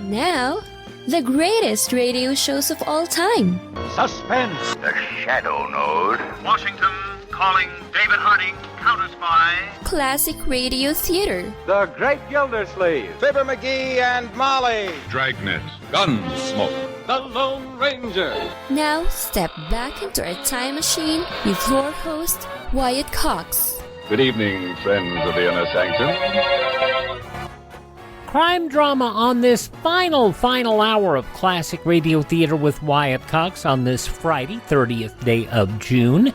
Now, the greatest radio shows of all time. Suspense. The Shadow Node. Washington calling David Harding, counter-spy. Classic radio theater. The Great Gildersleeve. Fibber McGee and Molly. Dragnet. Gunsmoke. The Lone Ranger. Now, step back into our time machine with your host, Wyatt Cox. Good evening, friends of the Inner Sanctum. Crime drama on this final hour of classic radio theater with Wyatt Cox on this Friday, 30th day of June.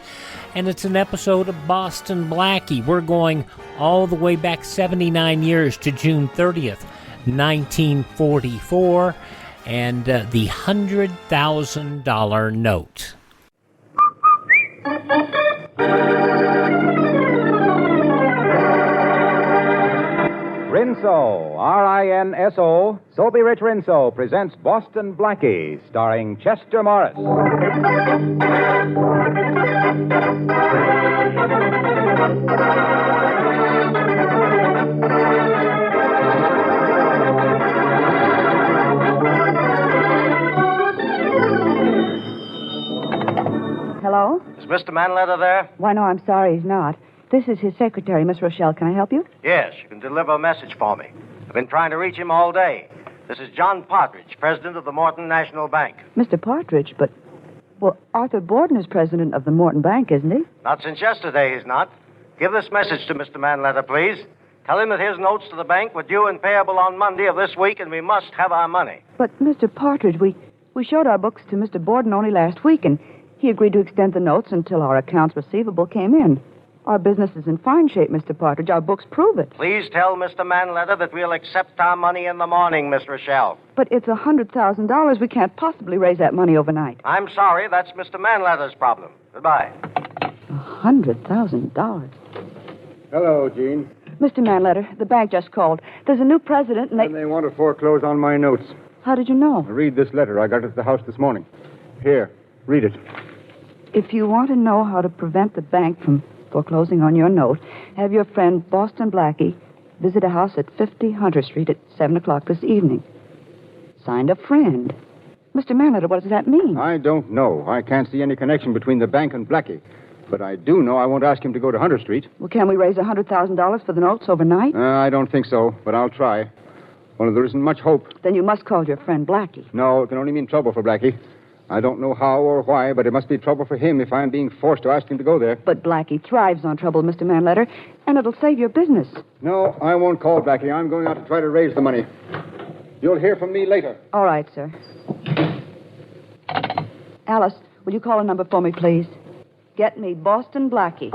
And it's an episode of Boston Blackie. We're going all the way back 79 years to June 30th, 1944, and the $100,000 note. Rinso, R-I-N-S-O, Soapy Rich Rinso presents Boston Blackie, starring Chester Morris. Hello? Is Mr. Manleder there? Why, no, I'm sorry, he's not. This is his secretary, Miss Rochelle. Can I help you? Yes, you can deliver a message for me. I've been trying to reach him all day. This is John Partridge, president of the Morton National Bank. Mr. Partridge, but... Well, Arthur Borden is president of the Morton Bank, isn't he? Not since yesterday, he's not. Give this message to Mr. Manleder, please. Tell him that his notes to the bank were due and payable on Monday of this week, and we must have our money. But, Mr. Partridge, we showed our books to Mr. Borden only last week, and he agreed to extend the notes until our accounts receivable came in. Our business is in fine shape, Mr. Partridge. Our books prove it. Please tell Mr. Manleder that we'll accept our money in the morning, Miss Rochelle. But it's $100,000. We can't possibly raise that money overnight. I'm sorry, that's Mr. Manleder's problem. Goodbye. $100,000. Hello, Gene. Mr. Manleder, the bank just called. There's a new president, and They want to foreclose on my notes. How did you know? Read this letter. I got it at the house this morning. Here, read it. If you want to know how to prevent the bank from foreclosing on your note, have your friend Boston Blackie visit a house at 50 Hunter Street at 7 o'clock this evening. Signed, a friend. Mr. Manleder, what does that mean? I don't know. I can't see any connection between the bank and Blackie. But I do know I won't ask him to go to Hunter Street. Well, can we raise $100,000 for the notes overnight? I don't think so, but I'll try. Only there isn't much hope. Then you must call your friend Blackie. No, it can only mean trouble for Blackie. I don't know how or why, but it must be trouble for him if I'm being forced to ask him to go there. But Blackie thrives on trouble, Mr. Manleder, and it'll save your business. No, I won't call Blackie. I'm going out to try to raise the money. You'll hear from me later. All right, sir. Alice, will you call a number for me, please? Get me Boston Blackie.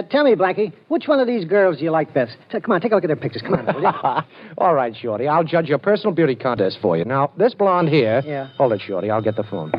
Tell me, Blackie, which one of these girls do you like best? Come on, take a look at their pictures. Come on, will you? All right, Shorty. I'll judge your personal beauty contest for you. Now, this blonde here... Yeah. Hold it, Shorty. I'll get the phone.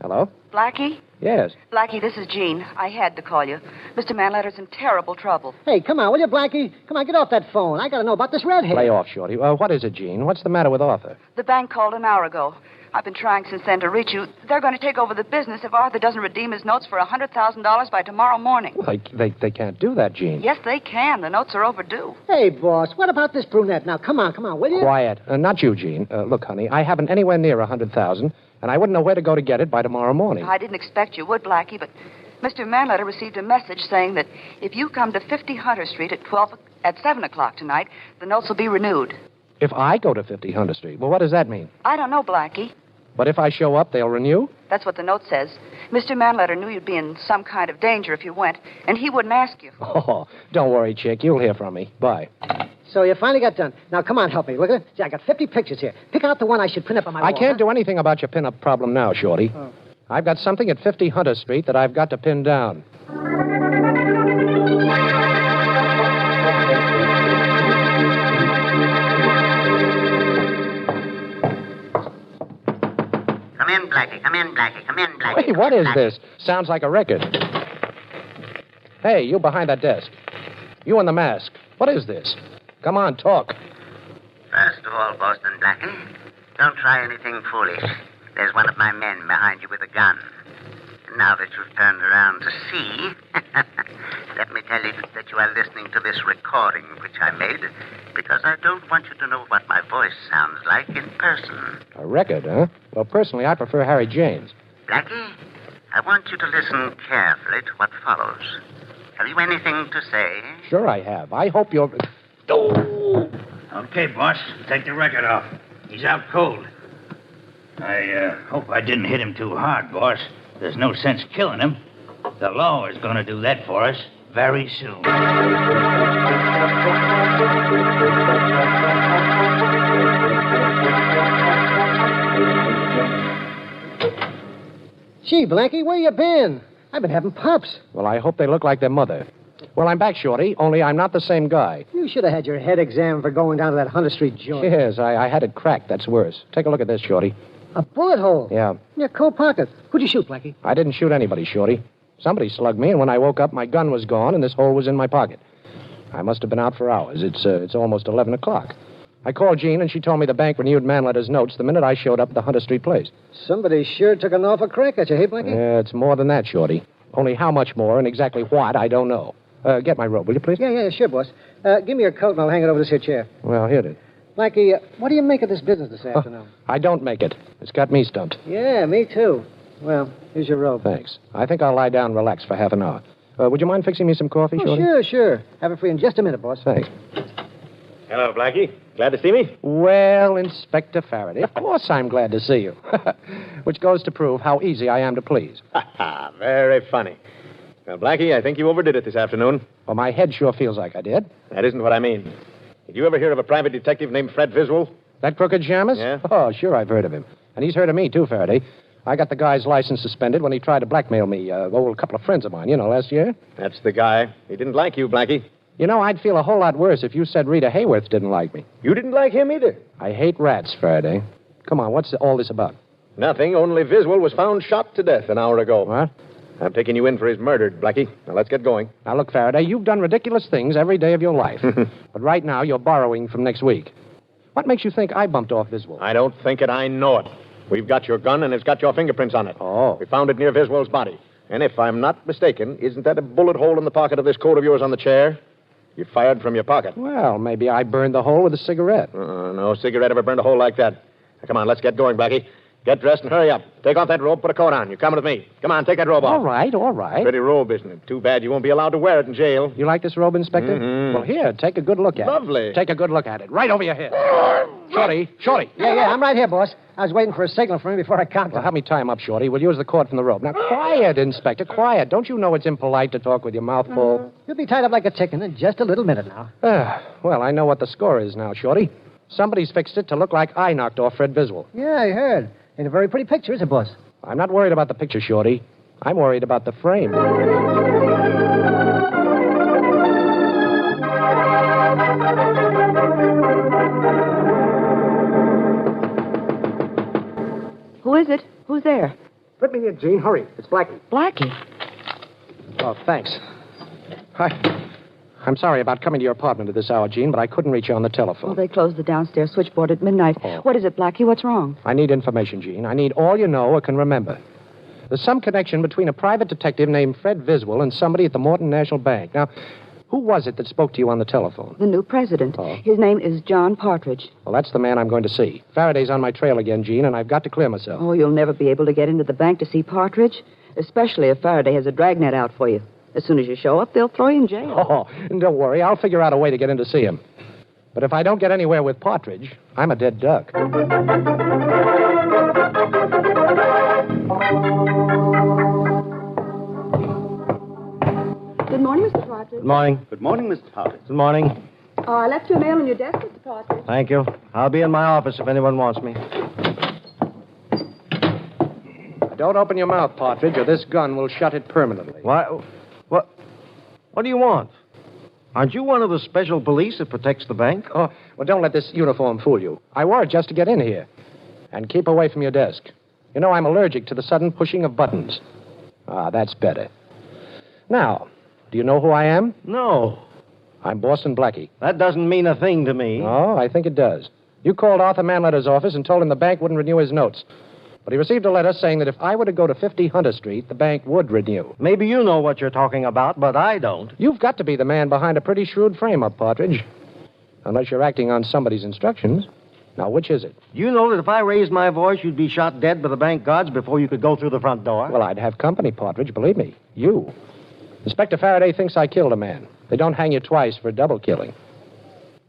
Hello? Blackie? Yes. Blackie, this is Jean. I had to call you. Mr. Manleder's in terrible trouble. Hey, come on, will you, Blackie? Come on, get off that phone. I got to know about this redhead. Lay off, Shorty. What is it, Gene? What's the matter with Arthur? The bank called an hour ago. I've been trying since then to reach you. They're going to take over the business if Arthur doesn't redeem his notes for $100,000 by tomorrow morning. Well, they can't do that, Gene. Yes, they can. The notes are overdue. Hey, boss, what about this brunette? Now, come on, will you? Quiet. Not you, Gene. Look, honey, I haven't anywhere near $100,000, and I wouldn't know where to go to get it by tomorrow morning. I didn't expect you would, Blackie, but Mr. Manleder received a message saying that if you come to 50 Hunter Street at 7 o'clock tonight, the notes will be renewed. If I go to 50 Hunter Street, well, what does that mean? I don't know, Blackie. But if I show up, they'll renew? That's what the note says. Mr. Manleder knew you'd be in some kind of danger if you went, and he wouldn't ask you. Oh, don't worry, chick. You'll hear from me. Bye. So you finally got done. Now, come on, help me. Look at it. See, I got 50 pictures here. Pick out the one I should print up on my wall. I can't do anything about your pin-up problem now, Shorty. Oh. I've got something at 50 Hunter Street that I've got to pin down. Come in, Blackie. Come in, Blackie. Come in, Blackie. Hey, what is this? Sounds like a record. Hey, you behind that desk. You in the mask. What is this? Come on, talk. First of all, Boston Blackie, don't try anything foolish. There's one of my men behind you with a gun. Now that you've turned around to see, let me tell you that you are listening to this recording which I made because I don't want you to know what my voice sounds like in person. A record, huh? Well, personally, I prefer Harry James. Blackie, I want you to listen carefully to what follows. Have you anything to say? Sure I have. I hope you'll... Okay, boss. Take the record off. He's out cold. I hope I didn't hit him too hard, boss. There's no sense killing him. The law is going to do that for us very soon. Gee, Blackie, where you been? I've been having pups. Well, I hope they look like their mother. Well, I'm back, Shorty, only I'm not the same guy. You should have had your head examined for going down to that Hunter Street joint. Yes, I had it cracked. That's worse. Take a look at this, Shorty. A bullet hole? Yeah. In your coat pocket. Who'd you shoot, Blackie? I didn't shoot anybody, Shorty. Somebody slugged me, and when I woke up, my gun was gone, and this hole was in my pocket. I must have been out for hours. It's almost 11 o'clock. I called Jean, and she told me the bank renewed Manleder's notes the minute I showed up at the Hunter Street place. Somebody sure took an awful crack at you, hey, Blackie? Yeah, it's more than that, Shorty. Only how much more and exactly what, I don't know. Get my robe, will you, please? Yeah, sure, boss. Give me your coat, and I'll hang it over this here chair. Well, here it is. Blackie, what do you make of this business this afternoon? I don't make it. It's got me stumped. Yeah, me too. Well, here's your robe. Thanks. I think I'll lie down and relax for half an hour. Would you mind fixing me some coffee, Shorty? Sure. Have it free in just a minute, boss. Thanks. Hello, Blackie. Glad to see me? Well, Inspector Faraday, of course I'm glad to see you. Which goes to prove how easy I am to please. Very funny. Well, Blackie, I think you overdid it this afternoon. Well, my head sure feels like I did. That isn't what I mean. Did you ever hear of a private detective named Fred Viswell? That crooked Shamus? Yeah. Oh, sure, I've heard of him. And he's heard of me, too, Faraday. I got the guy's license suspended when he tried to blackmail me. A couple of friends of mine, last year. That's the guy. He didn't like you, Blackie. I'd feel a whole lot worse if you said Rita Hayworth didn't like me. You didn't like him either. I hate rats, Faraday. Come on, what's all this about? Nothing, only Viswell was found shot to death an hour ago. What? I'm taking you in for his murder, Blackie. Now, let's get going. Now, look, Faraday, you've done ridiculous things every day of your life. But right now, you're borrowing from next week. What makes you think I bumped off Viswell? I don't think it. I know it. We've got your gun, and it's got your fingerprints on it. Oh. We found it near Viswell's body. And if I'm not mistaken, isn't that a bullet hole in the pocket of this coat of yours on the chair? You fired from your pocket. Well, maybe I burned the hole with a cigarette. No cigarette ever burned a hole like that. Now, come on, let's get going, Blackie. Get dressed and hurry up. Take off that robe, put a coat on. You're coming with me. Come on, take that robe off. All right. Pretty robe, isn't it? Too bad you won't be allowed to wear it in jail. You like this robe, Inspector? Mm-hmm. Well, here, take a good look at it. Lovely. Take a good look at it. Right over your head. Shorty. Yeah, I'm right here, boss. I was waiting for a signal from him before I cocked Well, him. help me tie him up, Shorty. We'll use the cord from the rope. Now, quiet, Inspector, quiet. Don't you know it's impolite to talk with your mouth full? You'll be tied up like a chicken in just a little minute now. Well, I know what the score is now, Shorty. Somebody's fixed it to look like I knocked off Fred Viswell. Yeah, I heard. Ain't a very pretty picture, is it, boss? I'm not worried about the picture, Shorty. I'm worried about the frame. Who is it? Who's there? Put me in, Jean. Hurry. It's Blackie. Blackie. Oh, thanks. I'm sorry about coming to your apartment at this hour, Jean, but I couldn't reach you on the telephone. Well, they closed the downstairs switchboard at midnight. Oh. What is it, Blackie? What's wrong? I need information, Jean. I need all you know or can remember. There's some connection between a private detective named Fred Viswell and somebody at the Morton National Bank. Now, who was it that spoke to you on the telephone? The new president. Oh. His name is John Partridge. Well, that's the man I'm going to see. Faraday's on my trail again, Jean, and I've got to clear myself. Oh, you'll never be able to get into the bank to see Partridge, especially if Faraday has a dragnet out for you. As soon as you show up, they'll throw you in jail. Oh, don't worry. I'll figure out a way to get in to see him. But if I don't get anywhere with Partridge, I'm a dead duck. Good morning, Mr. Partridge. Good morning. Good morning, Mr. Partridge. Good morning. Oh, I left your mail on your desk, Mr. Partridge. Thank you. I'll be in my office if anyone wants me. Don't open your mouth, Partridge, or this gun will shut it permanently. Why? What do you want? Aren't you one of the special police that protects the bank? Oh, well, don't let this uniform fool you. I wore it just to get in here. And keep away from your desk. You know, I'm allergic to the sudden pushing of buttons. Ah, that's better. Now, do you know who I am? No. I'm Boston Blackie. That doesn't mean a thing to me. Oh, I think it does. You called Arthur Manleder's office and told him the bank wouldn't renew his notes. But he received a letter saying that if I were to go to 50 Hunter Street, the bank would renew. Maybe you know what you're talking about, but I don't. You've got to be the man behind a pretty shrewd frame-up, Partridge. Unless you're acting on somebody's instructions. Now, which is it? You know that if I raised my voice, you'd be shot dead by the bank guards before you could go through the front door? Well, I'd have company, Partridge, believe me. You. Inspector Faraday thinks I killed a man. They don't hang you twice for double killing.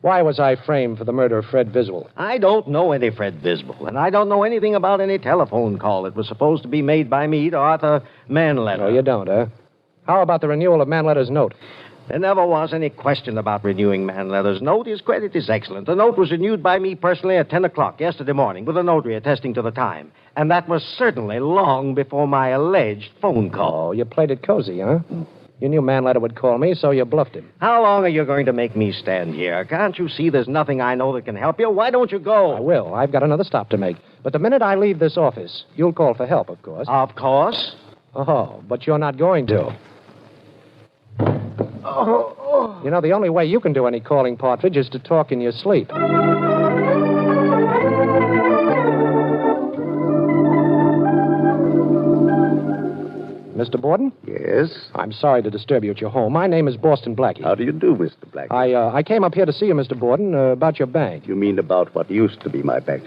Why was I framed for the murder of Fred Viswell? I don't know any Fred Viswell, and I don't know anything about any telephone call that was supposed to be made by me to Arthur Manleder. No, you don't, huh? How about the renewal of Manleder's note? There never was any question about renewing Manleder's note. His credit is excellent. The note was renewed by me personally at 10 o'clock yesterday morning with a notary attesting to the time. And that was certainly long before my alleged phone call. Oh, you played it cozy, huh? You knew Manleder would call me, so you bluffed him. How long are you going to make me stand here? Can't you see there's nothing I know that can help you? Why don't you go? I will. I've got another stop to make. But the minute I leave this office, you'll call for help, of course. Of course. Oh, but you're not going to. You know, the only way you can do any calling, Partridge, is to talk in your sleep. Mr. Borden? Yes? I'm sorry to disturb you at your home. My name is Boston Blackie. How do you do, Mr. Blackie? I came up here to see you, Mr. Borden, about your bank. You mean about what used to be my bank?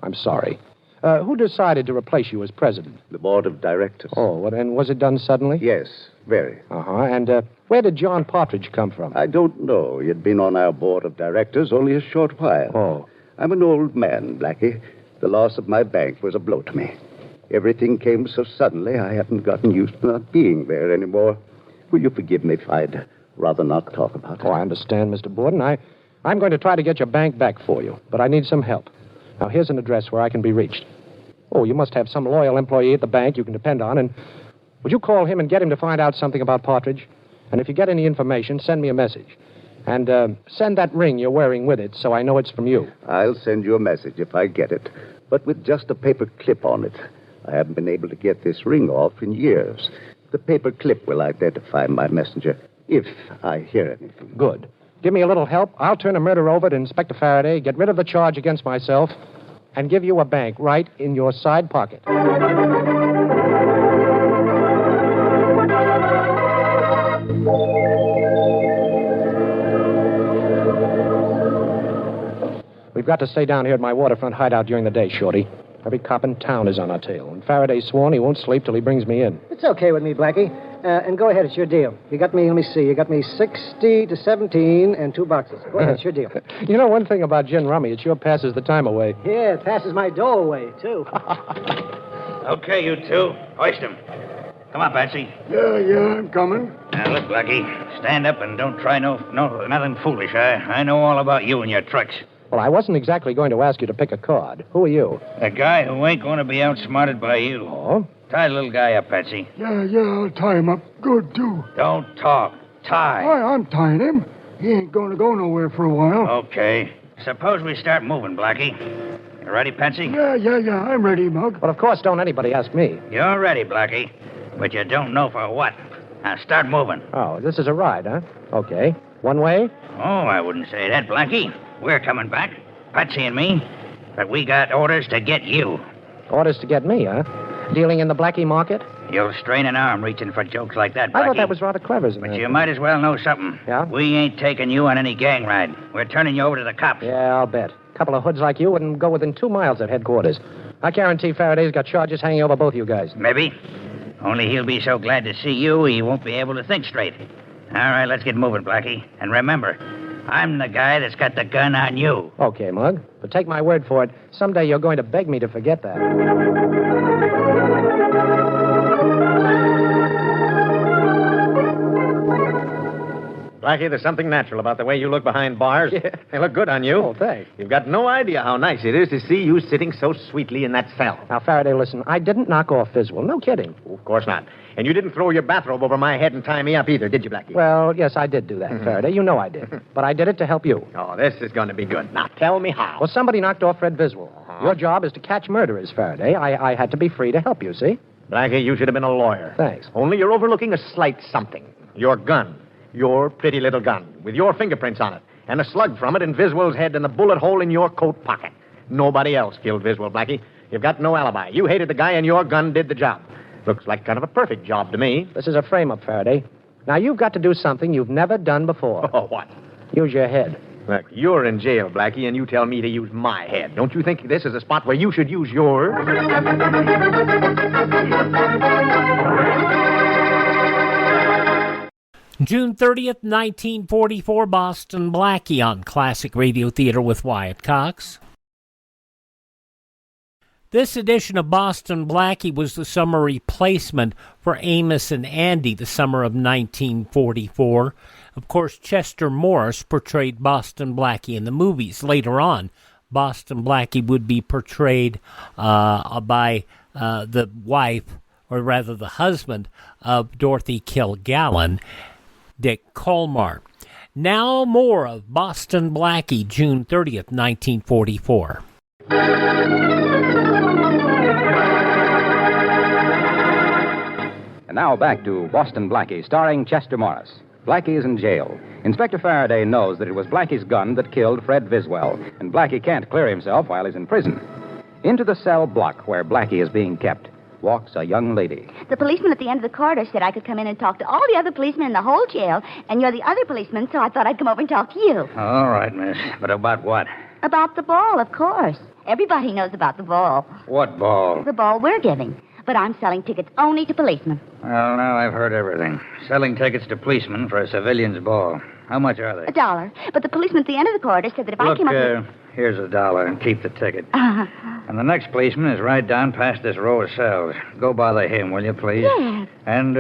I'm sorry. Who decided to replace you as president? The board of directors. Oh, and was it done suddenly? Yes, very. Uh-huh. And where did John Partridge come from? I don't know. He had been on our board of directors only a short while. Oh. I'm an old man, Blackie. The loss of my bank was a blow to me. Everything came so suddenly, I haven't gotten used to not being there anymore. Will you forgive me if I'd rather not talk about it? Oh, I understand, Mr. Borden. I'm going to try to get your bank back for you, but I need some help. Now, here's an address where I can be reached. Oh, you must have some loyal employee at the bank you can depend on, and would you call him and get him to find out something about Partridge? And if you get any information, send me a message. And send that ring you're wearing with it so I know it's from you. I'll send you a message if I get it, but with just a paper clip on it. I haven't been able to get this ring off in years. The paper clip will identify my messenger if I hear anything. Good. Give me a little help. I'll turn the murder over to Inspector Faraday, get rid of the charge against myself, and give you a bank right in your side pocket. We've got to stay down here at my waterfront hideout during the day, Shorty. Every cop in town is on our tail, and Faraday's sworn he won't sleep till he brings me in. It's okay with me, Blackie. And go ahead, it's your deal. You got me, let me see, you got me 60 to 17 and 2 boxes. Go ahead, it's your deal. You know, one thing about gin rummy, it sure passes the time away. Yeah, it passes my dough away, too. Okay, you two. Hoist him. Come on, Patsy. Yeah, I'm coming. Now, look, Blackie. Stand up and don't try nothing foolish. I know all about you and your tricks. Well, I wasn't exactly going to ask you to pick a card. Who are you? A guy who ain't going to be outsmarted by you. Oh? Tie the little guy up, Patsy. Yeah, I'll tie him up good, too. Don't talk. Tie. I'm tying him. He ain't going to go nowhere for a while. Okay. Suppose we start moving, Blackie. You ready, Patsy? Yeah, I'm ready, Mug. Well, of course, don't anybody ask me. You're ready, Blackie. But you don't know for what. Now, start moving. Oh, this is a ride, huh? Okay. One way? Oh, I wouldn't say that, Blackie. We're coming back. Patsy and me. But we got orders to get you. Orders to get me, huh? Dealing in the Blackie market? You'll strain an arm reaching for jokes like that, Blackie. I thought that was rather clever, isn't it? But you might as well know something. Yeah? We ain't taking you on any gang ride. We're turning you over to the cops. Yeah, I'll bet. A couple of hoods like you wouldn't go within 2 miles of headquarters. I guarantee Faraday's got charges hanging over both you guys. Maybe. Only he'll be so glad to see you, he won't be able to think straight. All right, let's get moving, Blackie. And remember, I'm the guy that's got the gun on you. Okay, Mug. But take my word for it, someday you're going to beg me to forget that. Blackie, there's something natural about the way you look behind bars. Yeah. They look good on you. Oh, thanks. You've got no idea how nice it is to see you sitting so sweetly in that cell. Now, Faraday, listen, I didn't knock off Viswell. No kidding. Oh, of course not. And you didn't throw your bathrobe over my head and tie me up either, did you, Blackie? Well, yes, I did do that, Faraday. You know I did. But I did it to help you. Oh, this is going to be good. Now, tell me how. Well, somebody knocked off Fred Viswell. Your job is to catch murderers, Faraday. I had to be free to help you, see? Blackie, you should have been a lawyer. Thanks. Only you're overlooking a slight something. Your gun. Your pretty little gun, with your fingerprints on it, and a slug from it in Viswell's head and the bullet hole in your coat pocket. Nobody else killed Viswell, Blackie. You've got no alibi. You hated the guy, and your gun did the job. Looks like kind of a perfect job to me. This is a frame-up, Faraday. Now, you've got to do something you've never done before. Oh, what? Use your head. Look, you're in jail, Blackie, and you tell me to use my head. Don't you think this is a spot where you should use yours? June 30th, 1944, Boston Blackie on Classic Radio Theater with Wyatt Cox. This edition of Boston Blackie was the summer replacement for Amos and Andy, the summer of 1944. Of course, Chester Morris portrayed Boston Blackie in the movies. Later on, Boston Blackie would be portrayed by the wife, or rather the husband, of Dorothy Kilgallen, Dick Colmar. Now more of Boston Blackie, June 30th, 1944. And now back to Boston Blackie, starring Chester Morris. Blackie is in jail. Inspector Faraday knows that it was Blackie's gun that killed Fred Viswell, and Blackie can't clear himself while he's in prison. Into the cell block where Blackie is being kept walks a young lady. The policeman at the end of the corridor said I could come in and talk to all the other policemen in the whole jail, and you're the other policeman, so I thought I'd come over and talk to you. All right, miss. But about what? About the ball, of course. Everybody knows about the ball. What ball? The ball we're giving. But I'm selling tickets only to policemen. Well, now I've heard everything. Selling tickets to policemen for a civilian's ball. How much are they? $1. But the policeman at the end of the corridor said that if I came up with... here's $1 and keep the ticket. And the next policeman is right down past this row of cells. Go bother him, will you, please? Yes. And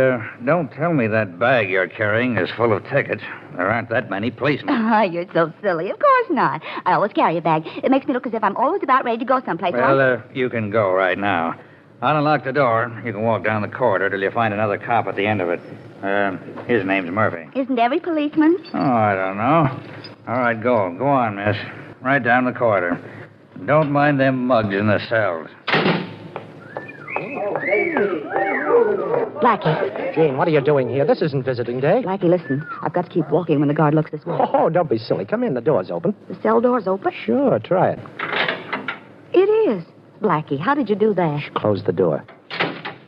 don't tell me that bag you're carrying is full of tickets. There aren't that many policemen. Oh, you're so silly. Of course not. I always carry a bag. It makes me look as if I'm always about ready to go someplace. Well, you can go right now. I'll unlock the door. You can walk down the corridor till you find another cop at the end of it. His name's Murphy. Isn't every policeman? Oh, I don't know. All right, go. Go on, miss. Right down the corridor. Don't mind them mugs in the cells. Blackie. Gene, what are you doing here? This isn't visiting day. Blackie, listen. I've got to keep walking when the guard looks this way. Oh, don't be silly. Come in. The door's open. The cell door's open? Sure, try it. It is. Blackie, how did you do that? Close the door.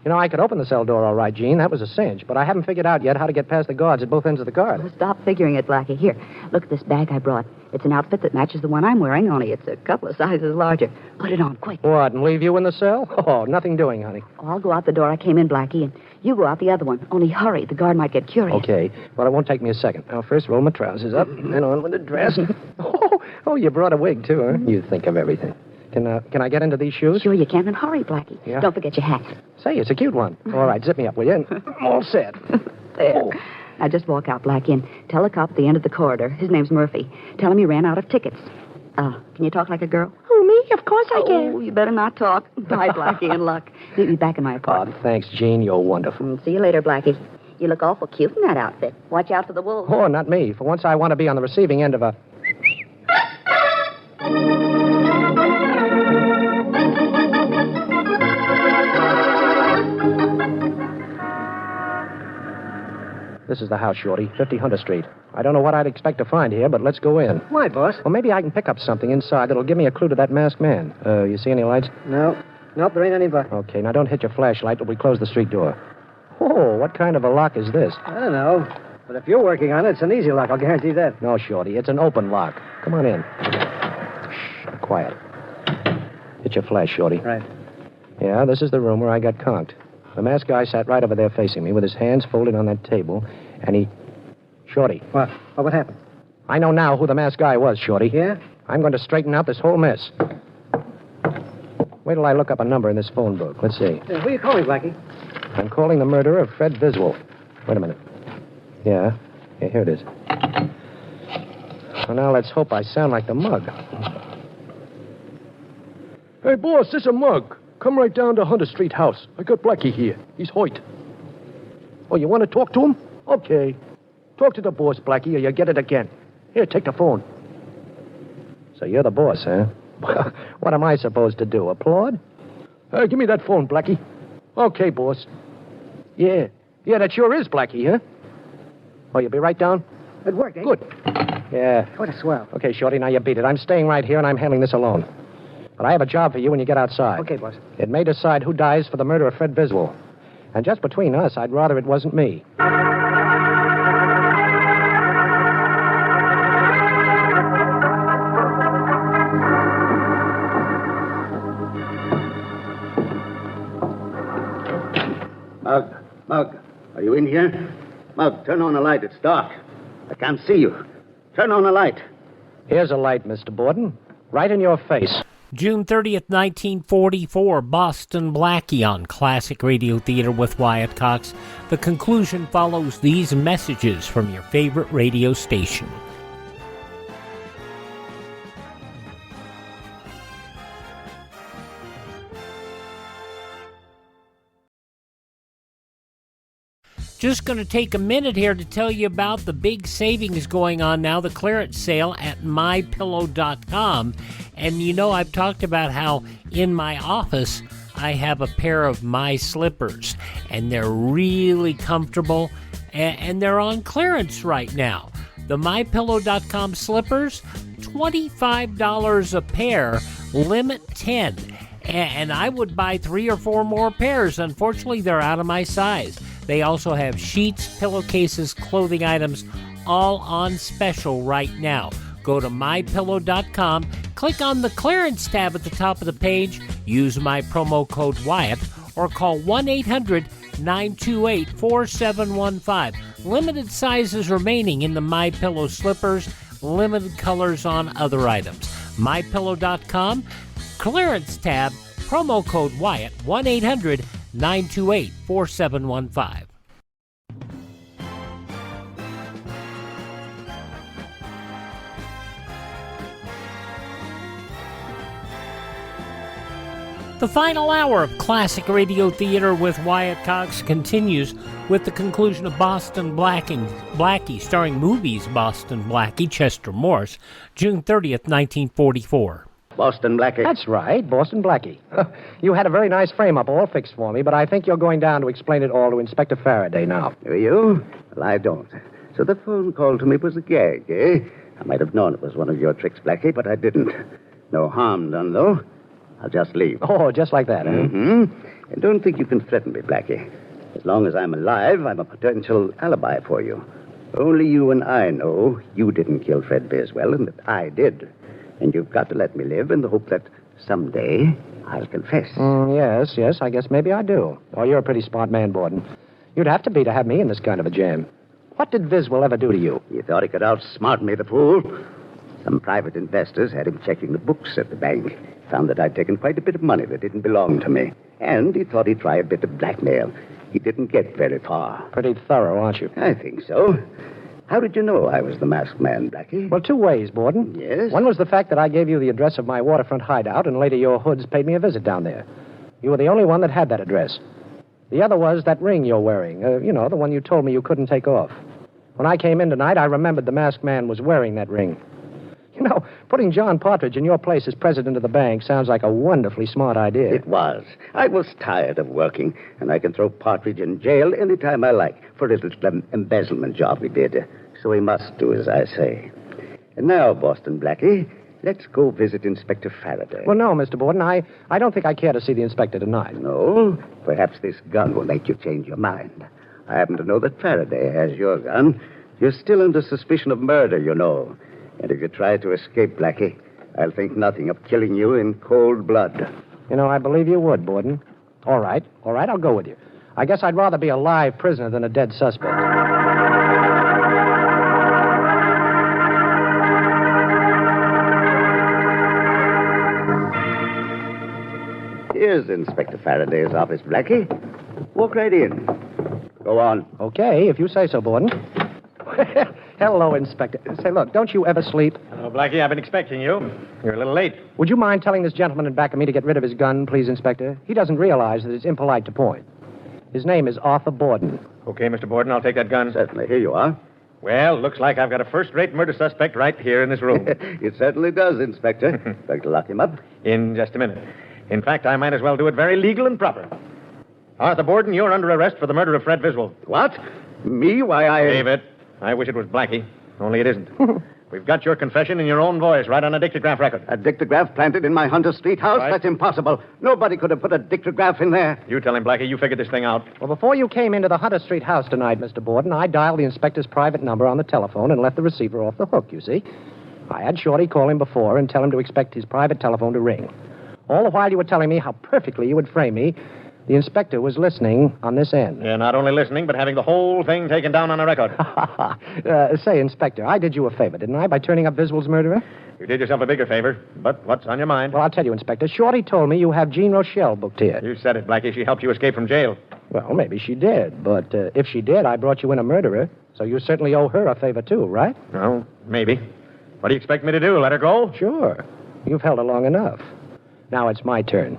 You know, I could open the cell door all right, Gene. That was a cinch. But I haven't figured out yet how to get past the guards at both ends of the guard. Well, stop figuring it, Blackie. Here, look at this bag I brought. It's an outfit that matches the one I'm wearing, only it's a couple of sizes larger. Put it on, quick. What, and leave you in the cell? Oh, nothing doing, honey. Oh, I'll go out the door I came in, Blackie, and you go out the other one. Only hurry. The guard might get curious. Okay. Well, it won't take me a second. Now, first roll my trousers up, and on with the dress. Oh, you brought a wig, too, huh? You think of everything. Can I get into these shoes? Sure you can, and hurry, Blackie. Yeah? Don't forget your hat. Say, it's a cute one. All right, zip me up, will you? I'm all set. There. Oh. Now just walk out, Blackie, and tell the cop at the end of the corridor. His name's Murphy. Tell him he ran out of tickets. Can you talk like a girl? Oh, me? Of course I can. Oh, you better not talk. Bye, Blackie, and luck. Meet me back in my apartment. Oh, thanks, Gene. You're wonderful. See you later, Blackie. You look awful cute in that outfit. Watch out for the wolves. Oh, not me. For once, I want to be on the receiving end of a... This is the house, Shorty, 50 Hunter Street. I don't know what I'd expect to find here, but let's go in. Why, boss? Well, maybe I can pick up something inside that'll give me a clue to that masked man. You see any lights? No. Nope, there ain't any but. Okay, now don't hit your flashlight till we close the street door. Oh, what kind of a lock is this? I don't know. But if you're working on it, it's an easy lock, I'll guarantee that. No, Shorty, it's an open lock. Come on in. Shh, quiet. Hit your flash, Shorty. Right. Yeah, this is the room where I got conked. The masked guy sat right over there facing me with his hands folded on that table, and he... Shorty. What? Oh, what happened? I know now who the masked guy was, Shorty. Yeah? I'm going to straighten out this whole mess. Wait till I look up a number in this phone book. Let's see. Who are you calling, Blackie? I'm calling the murderer of Fred Viswell. Wait a minute. Yeah, here it is. Well, now let's hope I sound like the mug. Hey, boss, this is a mug. Come right down to Hunter Street house. I got Blackie here. He's Hoyt. Oh, you want to talk to him? Okay. Talk to the boss, Blackie, or you get it again. Here, take the phone. So you're the boss, huh? What am I supposed to do, applaud? Hey, give me that phone, Blackie. Okay, boss. Yeah, that sure is Blackie, huh? Oh, you'll be right down? It worked, eh? Good. Yeah. What a swell. Okay, Shorty, now you beat it. I'm staying right here, and I'm handling this alone. But I have a job for you when you get outside. Okay, boss. It may decide who dies for the murder of Fred Biswell. And just between us, I'd rather it wasn't me. Mug, are you in here? Mug, turn on the light. It's dark. I can't see you. Turn on the light. Here's a light, Mr. Borden. Right in your face. June 30th, 1944, Boston Blackie on Classic Radio Theater with Wyatt Cox. The conclusion follows these messages from your favorite radio station. Just going to take a minute here to tell you about the big savings going on now, the clearance sale at mypillow.com. And you know, I've talked about how in my office I have a pair of my slippers, and they're really comfortable, and they're on clearance right now. The mypillow.com slippers, $25 a pair, limit 10. And I would buy 3 or 4 more pairs. Unfortunately, they're out of my size. They also have sheets, pillowcases, clothing items, all on special right now. Go to mypillow.com, click on the clearance tab at the top of the page, use my promo code Wyatt, or call 1-800-928-4715. Limited sizes remaining in the MyPillow slippers, limited colors on other items. mypillow.com, clearance tab, promo code Wyatt, 1-800-928-4715. The final hour of Classic Radio Theater with Wyatt Cox continues with the conclusion of Boston Blackie, starring movies Boston Blackie, Chester Morris, June 30th, 1944. Boston Blackie. That's right, Boston Blackie. You had a very nice frame-up all fixed for me, but I think you're going down to explain it all to Inspector Faraday now. Do you? Well, I don't. So the phone call to me was a gag, eh? I might have known it was one of your tricks, Blackie, but I didn't. No harm done, though. I'll just leave. Oh, just like that, huh? Mm-hmm. And don't think you can threaten me, Blackie. As long as I'm alive, I'm a potential alibi for you. Only you and I know you didn't kill Fred Biswell and that I did. And you've got to let me live in the hope that someday I'll confess. Yes, I guess maybe I do. Oh, you're a pretty smart man, Borden. You'd have to be to have me in this kind of a jam. What did Biswell ever do to you? You thought he could outsmart me, the fool? Some private investors had him checking the books at the bank. Found that I'd taken quite a bit of money that didn't belong to me. And he thought he'd try a bit of blackmail. He didn't get very far. Pretty thorough, aren't you? I think so. How did you know I was the masked man, Blackie? Well, 2 ways, Borden. Yes? One was the fact that I gave you the address of my waterfront hideout, and later your hoods paid me a visit down there. You were the only one that had that address. The other was that ring you're wearing. The one you told me you couldn't take off. When I came in tonight, I remembered the masked man was wearing that ring. You know, putting John Partridge in your place as president of the bank sounds like a wonderfully smart idea. It was. I was tired of working, and I can throw Partridge in jail any time I like for a little embezzlement job he did. So he must do as I say. And now, Boston Blackie, let's go visit Inspector Faraday. Well, no, Mr. Borden, I don't think I care to see the inspector tonight. No? Perhaps this gun will make you change your mind. I happen to know that Faraday has your gun. You're still under suspicion of murder, you know. And if you try to escape, Blackie, I'll think nothing of killing you in cold blood. You know, I believe you would, Borden. All right, I'll go with you. I guess I'd rather be a live prisoner than a dead suspect. Here's Inspector Faraday's office, Blackie. Walk right in. Go on. Okay, if you say so, Borden. Hello, Inspector. Say, look, don't you ever sleep? Hello, Blackie. I've been expecting you. You're a little late. Would you mind telling this gentleman in back of me to get rid of his gun, please, Inspector? He doesn't realize that it's impolite to point. His name is Arthur Borden. Okay, Mr. Borden, I'll take that gun. Certainly. Here you are. Well, looks like I've got a first-rate murder suspect right here in this room. It certainly does, Inspector. Like to lock him up? In just a minute. In fact, I might as well do it very legal and proper. Arthur Borden, you're under arrest for the murder of Fred Biswell. What? Me? Why, David, I wish it was Blackie, only it isn't. We've got your confession in your own voice, right on a dictograph record. A dictograph planted in my Hunter Street house? Right. That's impossible. Nobody could have put a dictograph in there. You tell him, Blackie. You figured this thing out. Well, before you came into the Hunter Street house tonight, Mr. Borden, I dialed the inspector's private number on the telephone and left the receiver off the hook, you see. I had Shorty call him before and tell him to expect his private telephone to ring. All the while you were telling me how perfectly you would frame me, the inspector was listening on this end. Yeah, not only listening, but having the whole thing taken down on a record. Say, Inspector, I did you a favor, didn't I, by turning up Viswell's murderer? You did yourself a bigger favor, but what's on your mind? Well, I'll tell you, Inspector. Shorty told me you have Jean Rochelle booked here. You said it, Blackie. She helped you escape from jail. Well, maybe she did, but if she did, I brought you in a murderer, so you certainly owe her a favor, too, right? No, maybe. What do you expect me to do, let her go? Sure. You've held her long enough. Now it's my turn.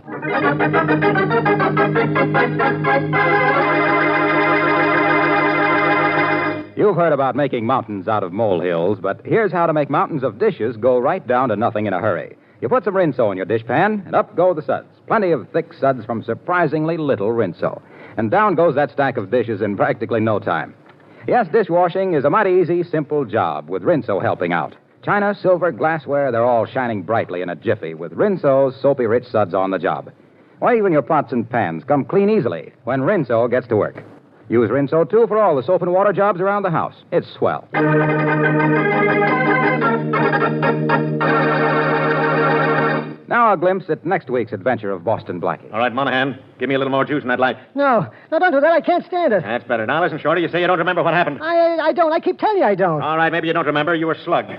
You've heard about making mountains out of molehills, but here's how to make mountains of dishes go right down to nothing in a hurry. You put some Rinso in your dishpan, and up go the suds. Plenty of thick suds from surprisingly little Rinso. And down goes that stack of dishes in practically no time. Yes, dishwashing is a mighty easy, simple job with Rinso helping out. China, silver, glassware, they're all shining brightly in a jiffy with Rinso's soapy-rich suds on the job. Why, even your pots and pans come clean easily when Rinso gets to work. Use Rinso, too, for all the soap and water jobs around the house. It's swell. Now a glimpse at next week's adventure of Boston Blackie. All right, Monahan, give me a little more juice in that light. No, don't do that. I can't stand it. That's better. Now, listen, Shorty, you say you don't remember what happened. I don't. I keep telling you I don't. All right, maybe you don't remember. You were slugged.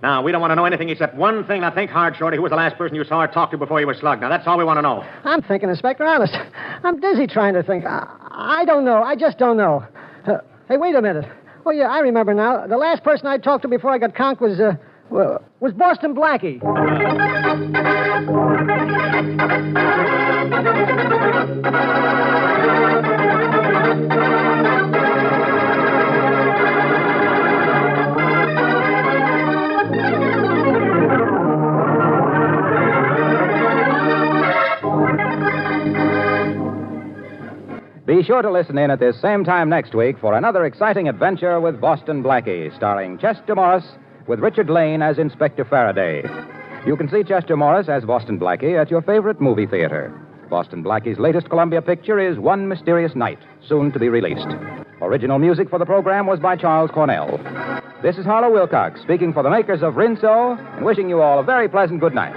Now, we don't want to know anything except one thing. Now, think hard, Shorty. Who was the last person you saw or talked to before you were slugged? Now, that's all we want to know. I'm thinking, Inspector, honest. I'm dizzy trying to think. I don't know. I just don't know. Hey, wait a minute. Oh, yeah, I remember now. The last person I talked to before I got conked was Boston Blackie. Be sure to listen in at this same time next week for another exciting adventure with Boston Blackie, starring Chester Morris with Richard Lane as Inspector Faraday. You can see Chester Morris as Boston Blackie at your favorite movie theater. Boston Blackie's latest Columbia picture is One Mysterious Night, soon to be released. Original music for the program was by Charles Cornell. This is Harlow Wilcox speaking for the makers of Rinso and wishing you all a very pleasant good night.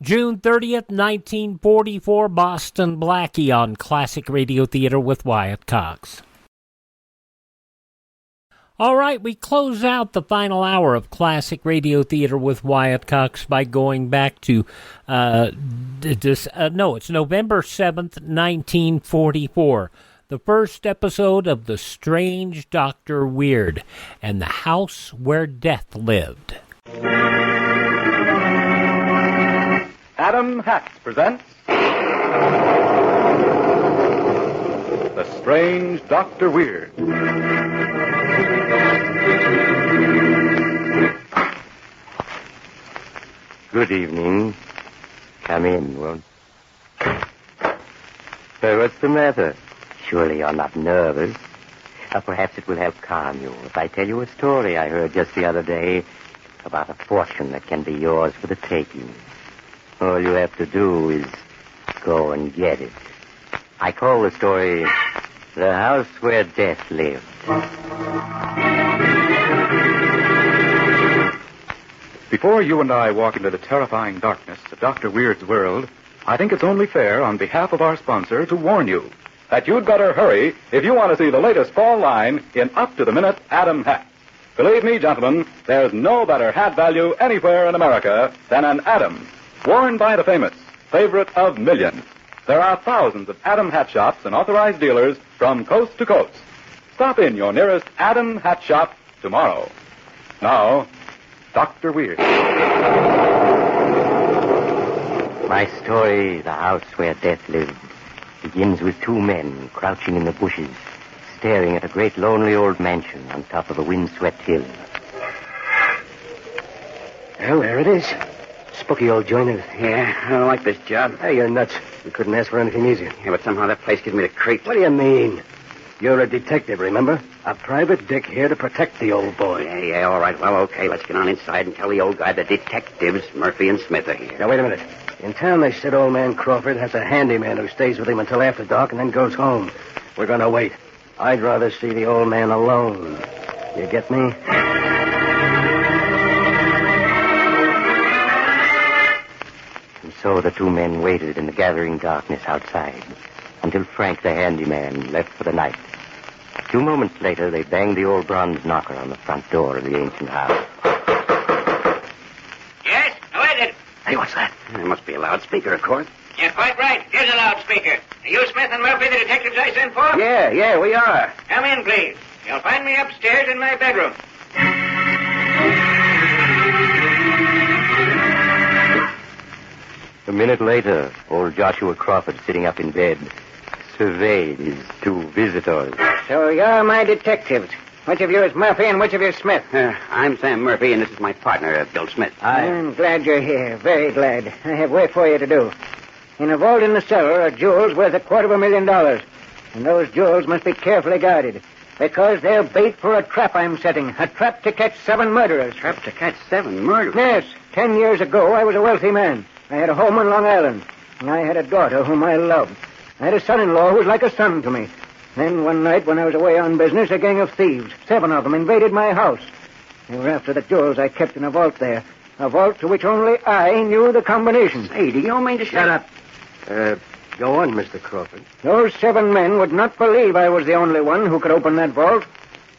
June 30th, 1944, Boston Blackie on Classic Radio Theater with Wyatt Cox. All right, we close out the final hour of Classic Radio Theater with Wyatt Cox by going back to, it's November 7th, 1944. The first episode of The Strange Dr. Weird and the House Where Death Lived. Adam Hatch presents The Strange Dr. Weird. Good evening. Come in, won't what's the matter? Surely you're not nervous. Or perhaps it will help calm you if I tell you a story I heard just the other day about a fortune that can be yours for the taking. All you have to do is go and get it. I call the story The House Where Death Lived. Before you and I walk into the terrifying darkness of Dr. Weird's world, I think it's only fair on behalf of our sponsor to warn you that you'd better hurry if you want to see the latest fall line in up-to-the-minute Adam hats. Believe me, gentlemen, there's no better hat value anywhere in America than an Adam, worn by the famous, favorite of millions. There are thousands of Adam hat shops and authorized dealers from coast to coast. Stop in your nearest Adam hat shop tomorrow. Now, Dr. Weird. My story, The House Where Death Lived, begins with two men crouching in the bushes, staring at a great lonely old mansion on top of a windswept hill. Well, there it is. Spooky old joint. Yeah, I don't like this job. Hey, you're nuts. We couldn't ask for anything easier. Yeah, but somehow that place gives me the creeps. What do you mean? You're a detective, remember? A private dick here to protect the old boy. Yeah, all right. Well, okay, let's get on inside and tell the old guy the detectives, Murphy and Smith, are here. Now, wait a minute. In town, they said old man Crawford has a handyman who stays with him until after dark and then goes home. We're going to wait. I'd rather see the old man alone. You get me? And so the two men waited in the gathering darkness outside until Frank, the handyman, left for the night. A few moments later, they banged the old bronze knocker on the front door of the ancient house. Yes? Who is it? Hey, what's that? It must be a loudspeaker, of course. You're quite right. Here's a loudspeaker. Are you Smith and Murphy, the detectives I sent for? Yeah, we are. Come in, please. You'll find me upstairs in my bedroom. A minute later, old Joshua Crawford, sitting up in bed, surveyed his two visitors. So you're my detectives. Which of you is Murphy and which of you is Smith? I'm Sam Murphy, and this is my partner, Bill Smith. I'm glad you're here. Very glad. I have work for you to do. In a vault in the cellar are jewels worth $250,000. And those jewels must be carefully guarded. Because they're bait for a trap I'm setting. A trap to catch 7 murderers. Trap to catch 7 murderers? Yes. 10 years ago, I was a wealthy man. I had a home on Long Island. And I had a daughter whom I loved. I had a son-in-law who was like a son to me. Then one night when I was away on business, a gang of thieves, 7 of them, invaded my house. They were after the jewels I kept in a vault there. A vault to which only I knew the combination. Hey, do you mean to Shut up. Go on, Mr. Crawford. Those 7 men would not believe I was the only one who could open that vault.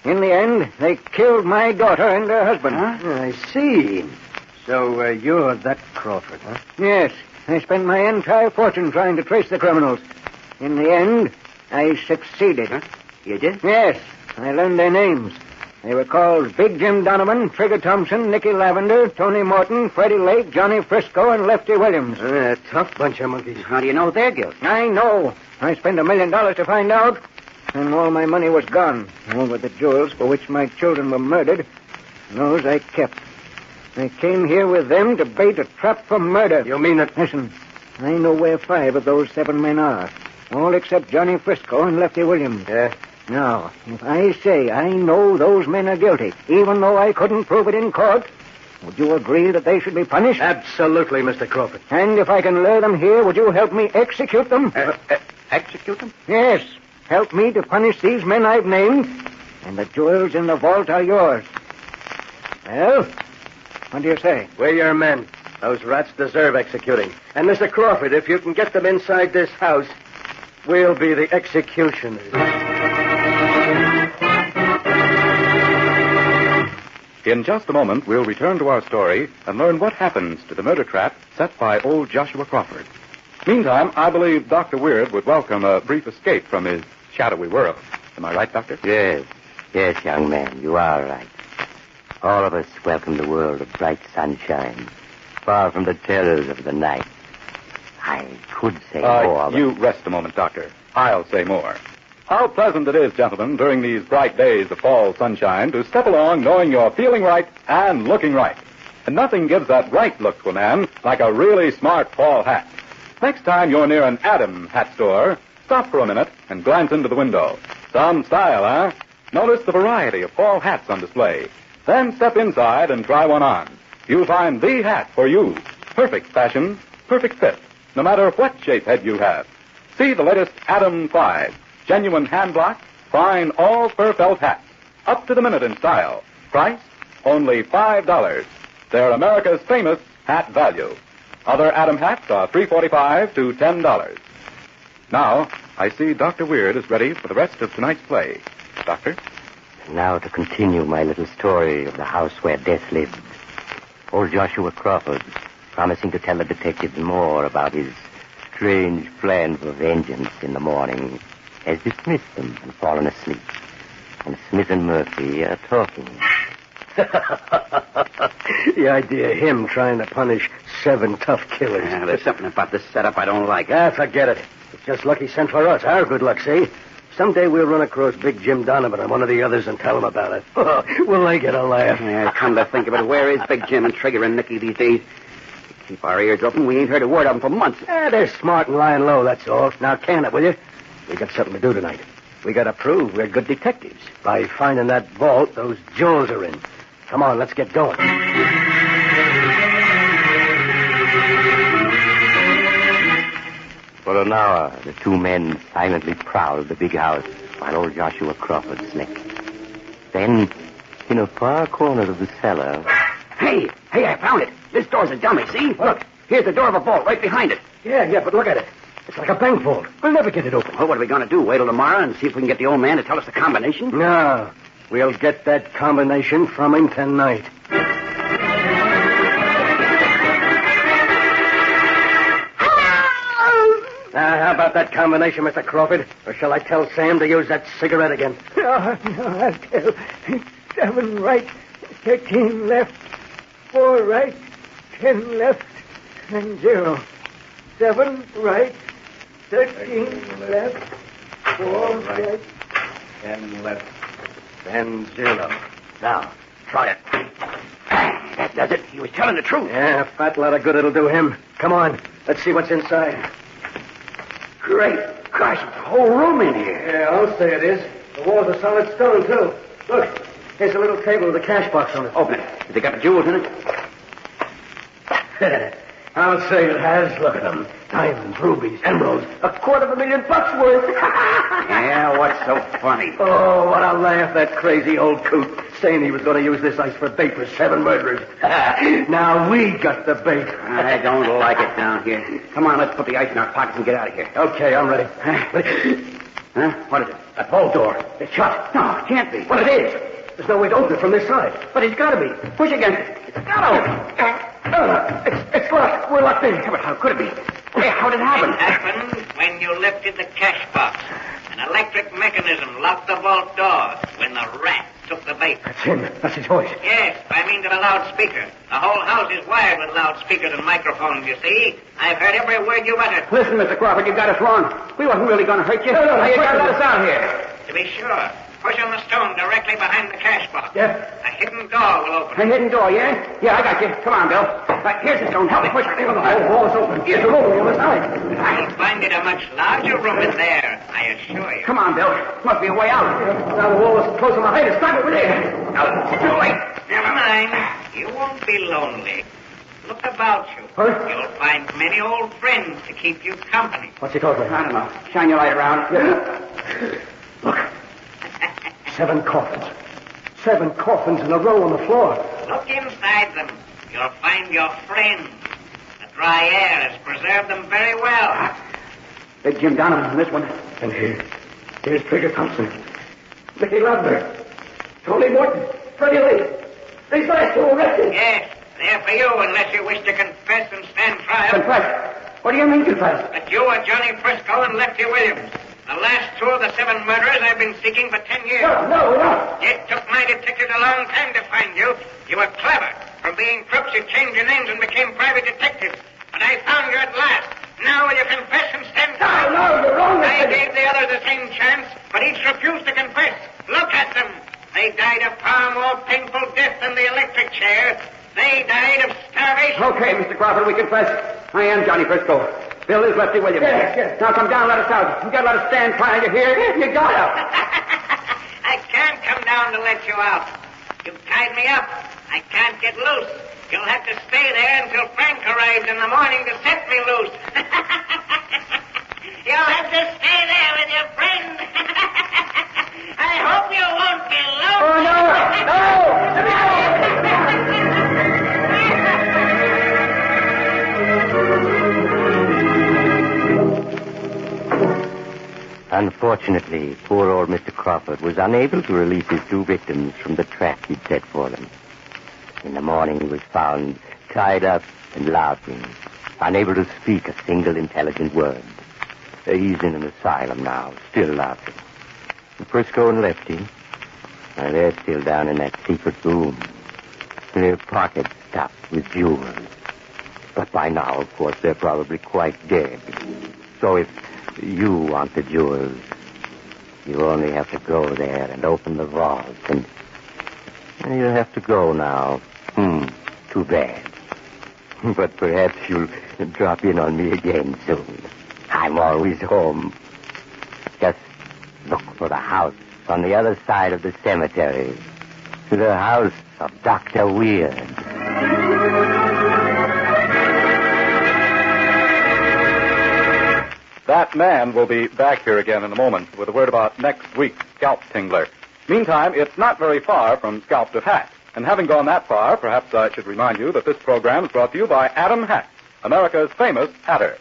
In the end, they killed my daughter and her husband. I see. So you're that Crawford, huh? Yes. I spent my entire fortune trying to trace the criminals. In the end, I succeeded. Huh? You did? Yes. I learned their names. They were called Big Jim Donovan, Trigger Thompson, Nicky Lavender, Tony Morton, Freddie Lake, Johnny Frisco, and Lefty Williams. A tough bunch of monkeys. How do you know they're guilty? I know. I spent $1 million to find out, and all my money was gone. All but the jewels for which my children were murdered, those I kept. I came here with them to bait a trap for murder. You mean that... Listen, I know where 5 of those 7 men are. All except Johnny Frisco and Lefty Williams. Yeah? Now, if I say I know those men are guilty, even though I couldn't prove it in court, would you agree that they should be punished? Absolutely, Mr. Crawford. And if I can lure them here, would you help me execute them? Execute them? Yes. Help me to punish these men I've named, and the jewels in the vault are yours. Well, what do you say? We're your men. Those rats deserve executing. And, Mr. Crawford, if you can get them inside this house, we'll be the executioners. In just a moment, we'll return to our story and learn what happens to the murder trap set by old Joshua Crawford. Meantime, I believe Dr. Weird would welcome a brief escape from his shadowy world. Am I right, Doctor? Yes, young man, you are right. All of us welcome the world of bright sunshine, far from the terrors of the night. I could say more, but... You rest a moment, Doctor. I'll say more. How pleasant it is, gentlemen, during these bright days of fall sunshine to step along knowing you're feeling right and looking right. And nothing gives that right look to a man like a really smart fall hat. Next time you're near an Adam hat store, stop for a minute and glance into the window. Some style, huh? Notice the variety of fall hats on display. Then step inside and try one on. You'll find the hat for you. Perfect fashion, perfect fit, no matter what shape head you have. See the latest Adam 5. Genuine hand-block, fine all-fur felt hats. Up to the minute in style. Price, only $5. They're America's famous hat value. Other Adam hats are $3.45 to $10. Now, I see Dr. Weird is ready for the rest of tonight's play. Doctor? Now to continue my little story of the house where death lived. Old Joshua Crawford, promising to tell the detectives more about his strange plan for vengeance in the morning, has dismissed them and fallen asleep. And Smith and Murphy are talking. The idea of him trying to punish 7 tough killers. Yeah, there's something about this setup I don't like. Forget it. It's just lucky sent for us. Our good luck, see? someday we'll run across Big Jim Donovan and one of the others and tell him about it. Will they get a laugh? Yeah, come to think of it, where is Big Jim and Trigger and Nicky these days? Keep our ears open. We ain't heard a word of them for months. They're smart and lying low, that's all. Now, can it, will you? We got something to do tonight. We got to prove we're good detectives by finding that vault those jewels are in. Come on, let's get going. For an hour, the two men silently prowled the big house while old Joshua Crawford slept. Then, in a far corner of the cellar... Hey, I found it. This door's a dummy, see? Look, here's the door of a vault right behind it. Yeah, but look at it. It's like a bank vault. We'll never get it open. Well, what are we going to do? Wait till tomorrow and see if we can get the old man to tell us the combination? No. We'll get that combination from him tonight. Now, how about that combination, Mr. Crawford? Or shall I tell Sam to use that cigarette again? No, I'll tell. 7 right, 13 left, 4 right, 10 left, and 0. 7 right, 13 left, 4 right, 10 left, and 0. Now, try it. That does it. He was telling the truth. Yeah, a fat lot of good it'll do him. Come on, let's see what's inside. Great. Gosh, it's a whole room in here. Yeah, I'll say it is. The walls are solid stone, too. Look, here's a little table with a cash box on it. Open it. Has it got the jewels in it? I'll say it has. Look at them. Diamonds, rubies, emeralds. $250,000 worth. Yeah, what's so funny? Oh, what a laugh, that crazy old coot, saying he was going to use this ice for bait for 7 murderers. Now we got the bait. I don't like it down here. Come on, let's put the ice in our pockets and get out of here. Okay, I'm ready. Huh? What is it? That vault door. It's shut. No, it can't be. Well, it is. There's no way to open it from this side. But it's got to be. Push against it. It's got to open. It's locked. We're locked in. Yeah, but how could it be? Hey, how did it happen? It happened when you lifted the cash box. An electric mechanism locked the vault door when the rat took the bait. That's him. That's his voice. Yes, I mean to the loudspeaker. The whole house is wired with loudspeakers and microphones, you see. I've heard every word you uttered. Listen, Mr. Crawford, you got us wrong. We wasn't really going to hurt you. No, Now you got to let us out here. To be sure. Push on the stone directly behind the cash box. Yeah. A hidden door will open. A hidden door, yeah? Yeah, I got you. Come on, Bill. Here's the stone. Help me push it. The whole wall's open. Here's the hole on the side. You'll find it a much larger room in there, I assure you. Come on, Bill. Must be a way out. Now the wall is closing behind us. Stop it with it. No, it's too late. Never mind. You won't be lonely. Look about you. Huh? You'll find many old friends to keep you company. What's he talking about? I don't know. Shine your light around. Yeah. Look. 7 coffins. 7 coffins in a row on the floor. Look inside them. You'll find your friends. The dry air has preserved them very well. Big Jim Donovan in this one. And here's Trigger Thompson. Mickey Ludberg. Tony Morton. Freddie Lee. These last 2 arrested. Yes, they're for you unless you wish to confess and stand trial. Confess? What do you mean, confess? That you are Johnny Frisco and Lefty Williams. The last 2 of the 7 murderers I've been seeking for 10 years. No. It took my detectives a long time to find you. You were clever. From being crooks, you changed your names and became private detectives. But I found you at last. Now will you confess and stand trial? No, you're wrong. I gave the others the same chance, but each refused to confess. Look at them. They died a far more painful death than the electric chair. They died of starvation. Okay, Mr. Crawford, we confess. I am Johnny Frisco. Bill is Lefty Williams. Yes. Now come down, let us out. You gotta let us stand trial. You hear? You got out. I can't come down to let you out. You've tied me up. I can't get loose. You'll have to stay there until Frank arrives in the morning to set me loose. You'll have to stay there with your friend. I hope you won't be lonely. Unfortunately, poor old Mr. Crawford was unable to release his 2 victims from the trap he'd set for them. In the morning, he was found tied up and laughing, unable to speak a single intelligent word. He's in an asylum now, still laughing. And Frisco and Lefty, they're still down in that secret room. Their pockets stuffed with jewels. But by now, of course, they're probably quite dead. So if you want the jewels, You only have to go there and open the vault, and you have to go now. Too bad. But perhaps you'll drop in on me again soon. I'm always home. Just look for the house on the other side of the cemetery. The house of Dr. Weird. That man will be back here again in a moment with a word about next week's Scalp Tingler. Meantime, it's not very far from Scalp to Hat. And having gone that far, perhaps I should remind you that this program is brought to you by Adam Hat, America's famous hatter.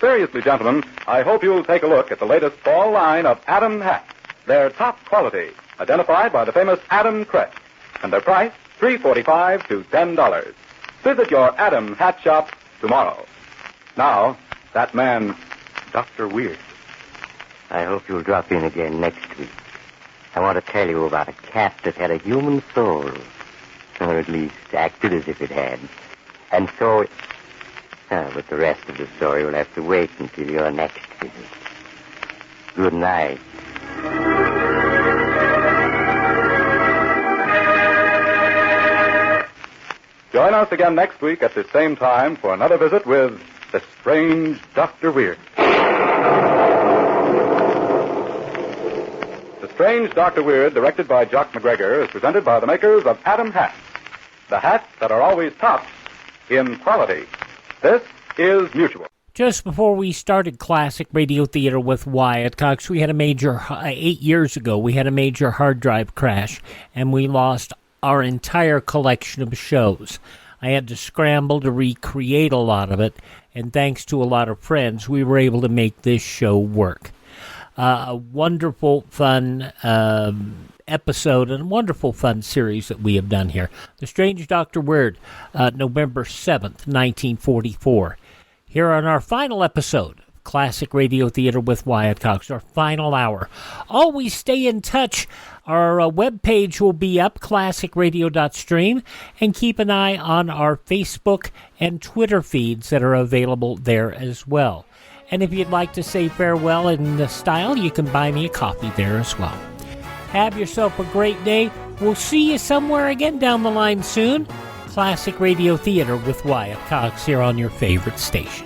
Seriously, gentlemen, I hope you'll take a look at the latest fall line of Adam hats. They're top quality, identified by the famous Adam crest, and their price, $3.45 to $10. Visit your Adam hat shop tomorrow. Now, that man, Dr. Weird. I hope you'll drop in again next week. I want to tell you about a cat that had a human soul, or at least acted as if it had. And so, but the rest of the story will have to wait until your next visit. Good night. Join us again next week at the same time for another visit with the strange Dr. Weird. The Strange Dr. Weird, directed by Jock McGregor, is presented by the makers of Adam Hats. The hats that are always tops in quality. This is Mutual. Just before we started Classic Radio Theater with Wyatt Cox, we had a major, 8 years ago, we had a major hard drive crash, and we lost our entire collection of shows. I had to scramble to recreate a lot of it, and thanks to a lot of friends, we were able to make this show work. A wonderful, fun episode and a wonderful, fun series that we have done here. The Strange Dr. Weird, November 7th, 1944. Here on our final episode of Classic Radio Theater with Wyatt Cox, our final hour. Always stay in touch. Our webpage will be up, classicradio.stream, and keep an eye on our Facebook and Twitter feeds that are available there as well. And if you'd like to say farewell in style, you can buy me a coffee there as well. Have yourself a great day. We'll see you somewhere again down the line soon. Classic Radio Theater with Wyatt Cox here on your favorite station.